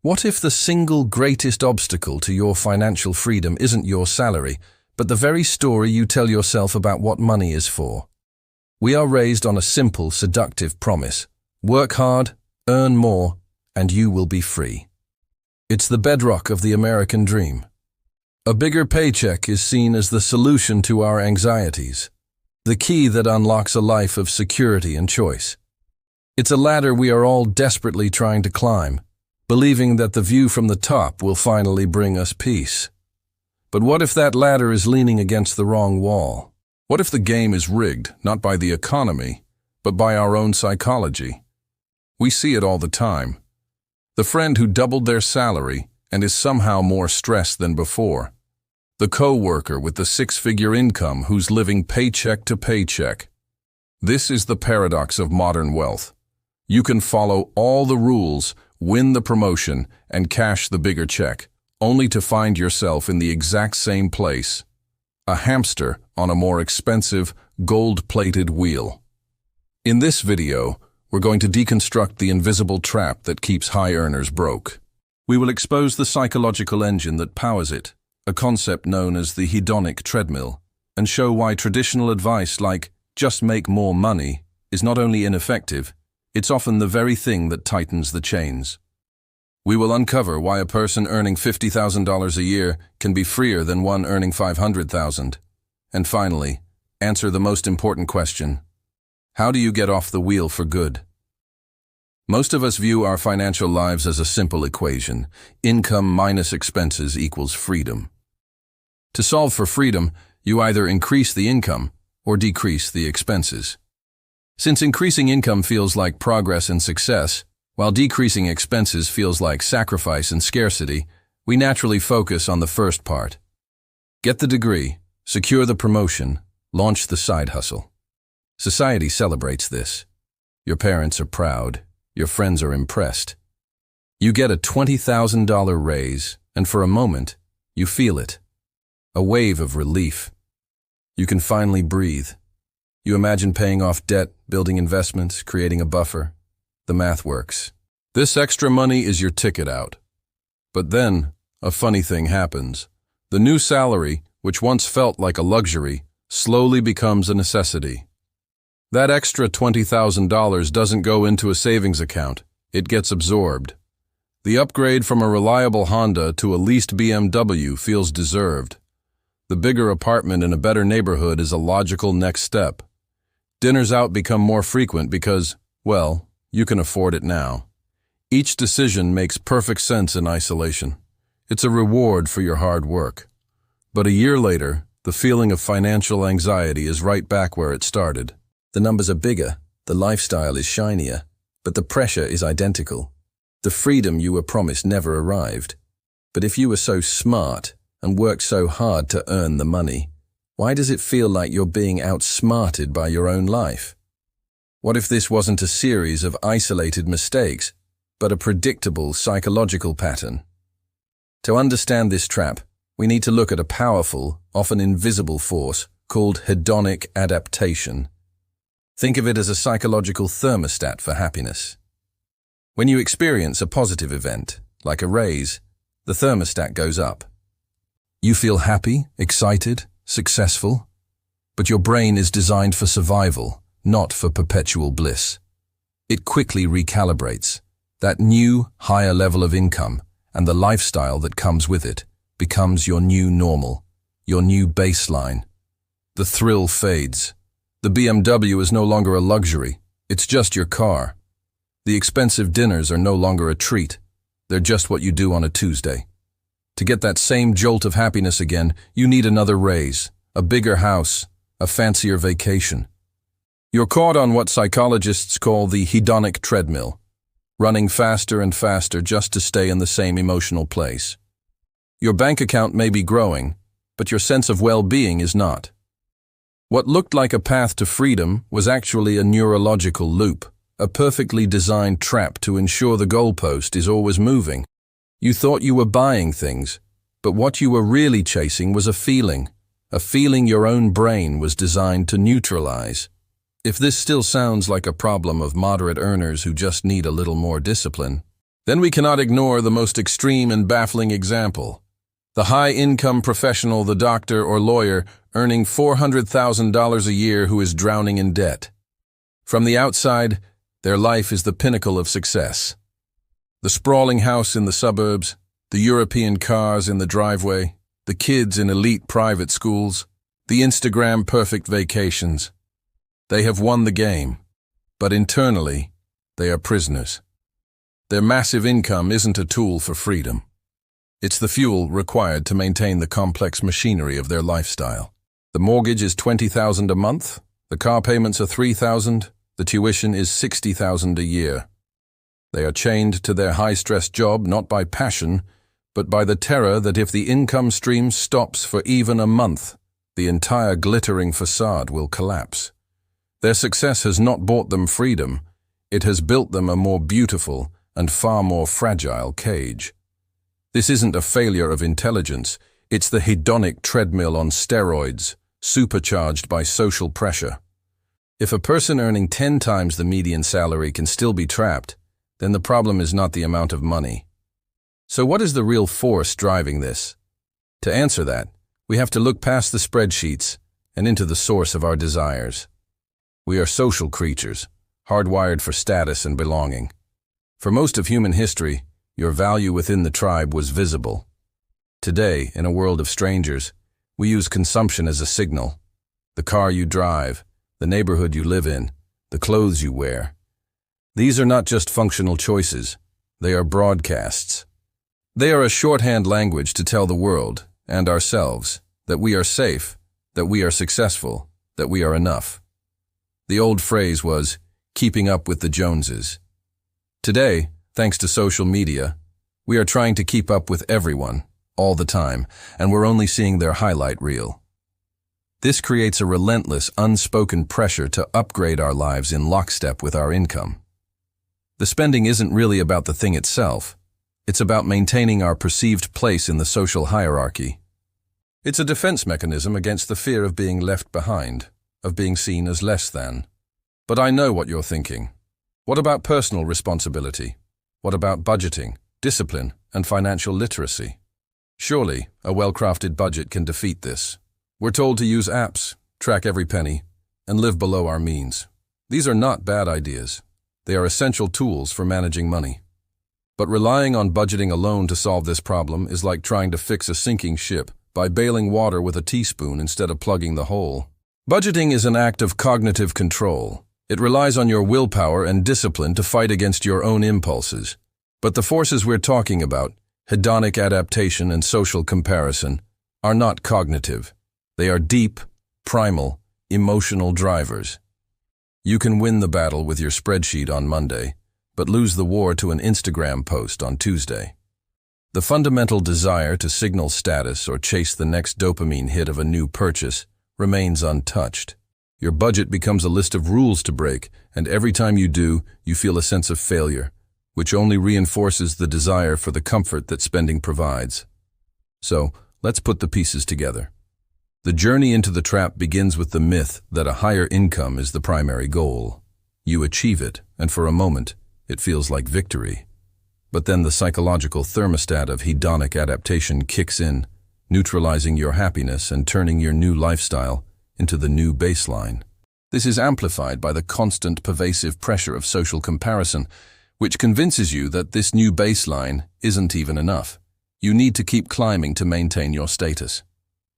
What if the single greatest obstacle to your financial freedom isn't your salary, but the very story you tell yourself about what money is for? We are raised on a simple, seductive promise. Work hard, earn more, and you will be free. It's the bedrock of the American dream. A bigger paycheck is seen as the solution to our anxieties, the key that unlocks a life of security and choice. It's a ladder we are all desperately trying to climb, believing that the view from the top will finally bring us peace. But what if that ladder is leaning against the wrong wall? What if the game is rigged, not by the economy, but by our own psychology? We see it all the time. The friend who doubled their salary and is somehow more stressed than before. The co-worker with the six-figure income who's living paycheck to paycheck. This is the paradox of modern wealth. You can follow all the rules, win the promotion, and cash the bigger check, only to find yourself in the exact same place. A hamster on a more expensive, gold-plated wheel. In this video, we're going to deconstruct the invisible trap that keeps high earners broke. We will expose the psychological engine that powers it, a concept known as the Hedonic Treadmill, and show why traditional advice like just make more money is not only ineffective, it's often the very thing that tightens the chains. We will uncover why a person earning $50,000 a year can be freer than one earning $500,000. And finally, answer the most important question: how do you get off the wheel for good? Most of us view our financial lives as a simple equation: income minus expenses equals freedom. To solve for freedom, you either increase the income or decrease the expenses. Since increasing income feels like progress and success, while decreasing expenses feels like sacrifice and scarcity, we naturally focus on the first part. Get the degree, secure the promotion, launch the side hustle. Society celebrates this. Your parents are proud. Your friends are impressed. You get a $20,000 raise, and for a moment, you feel it. A wave of relief. You can finally breathe. You imagine paying off debt, building investments, creating a buffer. The math works. This extra money is your ticket out. But then, a funny thing happens. The new salary, which once felt like a luxury, slowly becomes a necessity. That extra $20,000 doesn't go into a savings account. It gets absorbed. The upgrade from a reliable Honda to a leased BMW feels deserved. The bigger apartment in a better neighborhood is a logical next step. Dinners out become more frequent because, well, you can afford it now. Each decision makes perfect sense in isolation. It's a reward for your hard work. But a year later, the feeling of financial anxiety is right back where it started. The numbers are bigger, the lifestyle is shinier, but the pressure is identical. The freedom you were promised never arrived. But if you were so smart and worked so hard to earn the money, why does it feel like you're being outsmarted by your own life? What if this wasn't a series of isolated mistakes, but a predictable psychological pattern? To understand this trap, we need to look at a powerful, often invisible force called hedonic adaptation. Think of it as a psychological thermostat for happiness. When you experience a positive event, like a raise, the thermostat goes up. You feel happy, excited, successful, but your brain is designed for survival, not for perpetual bliss. It quickly recalibrates. That new, higher level of income and the lifestyle that comes with it becomes your new normal, your new baseline. The thrill fades. The BMW is no longer a luxury, it's just your car. The expensive dinners are no longer a treat, they're just what you do on a Tuesday. To get that same jolt of happiness again, you need another raise, a bigger house, a fancier vacation. You're caught on what psychologists call the hedonic treadmill, running faster and faster just to stay in the same emotional place. Your bank account may be growing, but your sense of well-being is not. What looked like a path to freedom was actually a neurological loop, a perfectly designed trap to ensure the goalpost is always moving. You thought you were buying things, but what you were really chasing was a feeling your own brain was designed to neutralize. If this still sounds like a problem of moderate earners who just need a little more discipline, Then we cannot ignore the most extreme and baffling example. The high-income professional, the doctor or lawyer, earning $400,000 a year who is drowning in debt. From the outside, their life is the pinnacle of success. The sprawling house in the suburbs, the European cars in the driveway, the kids in elite private schools, the Instagram-perfect vacations. They have won the game, but internally, they are prisoners. Their massive income isn't a tool for freedom. It's the fuel required to maintain the complex machinery of their lifestyle. The mortgage is $20,000 a month, the car payments are $3,000, the tuition is $60,000 a year. They are chained to their high-stress job not by passion, but by the terror that if the income stream stops for even a month, the entire glittering facade will collapse. Their success has not bought them freedom, it has built them a more beautiful and far more fragile cage. This isn't a failure of intelligence, it's the hedonic treadmill on steroids, supercharged by social pressure. If a person earning 10 times the median salary can still be trapped, then the problem is not the amount of money. So what is the real force driving this? To answer that, we have to look past the spreadsheets and into the source of our desires. We are social creatures, hardwired for status and belonging. For most of human history, your value within the tribe was visible. Today, in a world of strangers, we use consumption as a signal. The car you drive, the neighborhood you live in, the clothes you wear. These are not just functional choices, they are broadcasts. They are a shorthand language to tell the world, and ourselves, that we are safe, that we are successful, that we are enough. The old phrase was, keeping up with the Joneses. Today, thanks to social media, we are trying to keep up with everyone, all the time, and we're only seeing their highlight reel. This creates a relentless, unspoken pressure to upgrade our lives in lockstep with our income. The spending isn't really about the thing itself, it's about maintaining our perceived place in the social hierarchy. It's a defense mechanism against the fear of being left behind, of being seen as less than. But I know what you're thinking. What about personal responsibility? What about budgeting, discipline, and financial literacy? Surely, a well-crafted budget can defeat this. We're told to use apps, track every penny, and live below our means. These are not bad ideas. They are essential tools for managing money. But relying on budgeting alone to solve this problem is like trying to fix a sinking ship by bailing water with a teaspoon instead of plugging the hole. Budgeting is an act of cognitive control. It relies on your willpower and discipline to fight against your own impulses. But the forces we're talking about, hedonic adaptation and social comparison, are not cognitive. They are deep, primal, emotional drivers. You can win the battle with your spreadsheet on Monday, but lose the war to an Instagram post on Tuesday. The fundamental desire to signal status or chase the next dopamine hit of a new purchase remains untouched. Your budget becomes a list of rules to break, and every time you do, you feel a sense of failure, which only reinforces the desire for the comfort that spending provides. So, let's put the pieces together. The journey into the trap begins with the myth that a higher income is the primary goal. You achieve it, and for a moment, it feels like victory. But then the psychological thermostat of hedonic adaptation kicks in, neutralizing your happiness and turning your new lifestyle into the new baseline. This is amplified by the constant pervasive pressure of social comparison, which convinces you that this new baseline isn't even enough. You need to keep climbing to maintain your status.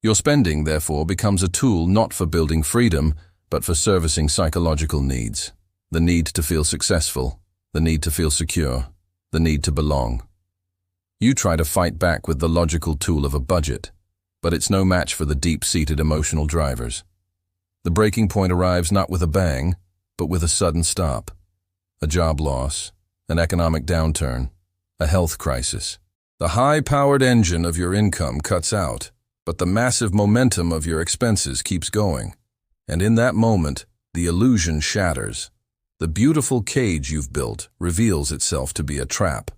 Your spending, therefore, becomes a tool not for building freedom, but for servicing psychological needs. The need to feel successful, the need to feel secure, the need to belong. You try to fight back with the logical tool of a budget, but it's no match for the deep-seated emotional drivers. The breaking point arrives not with a bang, but with a sudden stop. A job loss, an economic downturn, a health crisis. The high-powered engine of your income cuts out, but the massive momentum of your expenses keeps going. And in that moment, the illusion shatters. The beautiful cage you've built reveals itself to be a trap.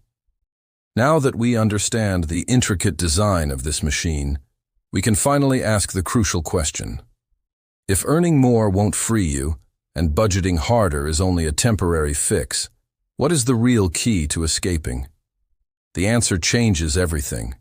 Now that we understand the intricate design of this machine, we can finally ask the crucial question. If earning more won't free you, and budgeting harder is only a temporary fix, what is the real key to escaping? The answer changes everything.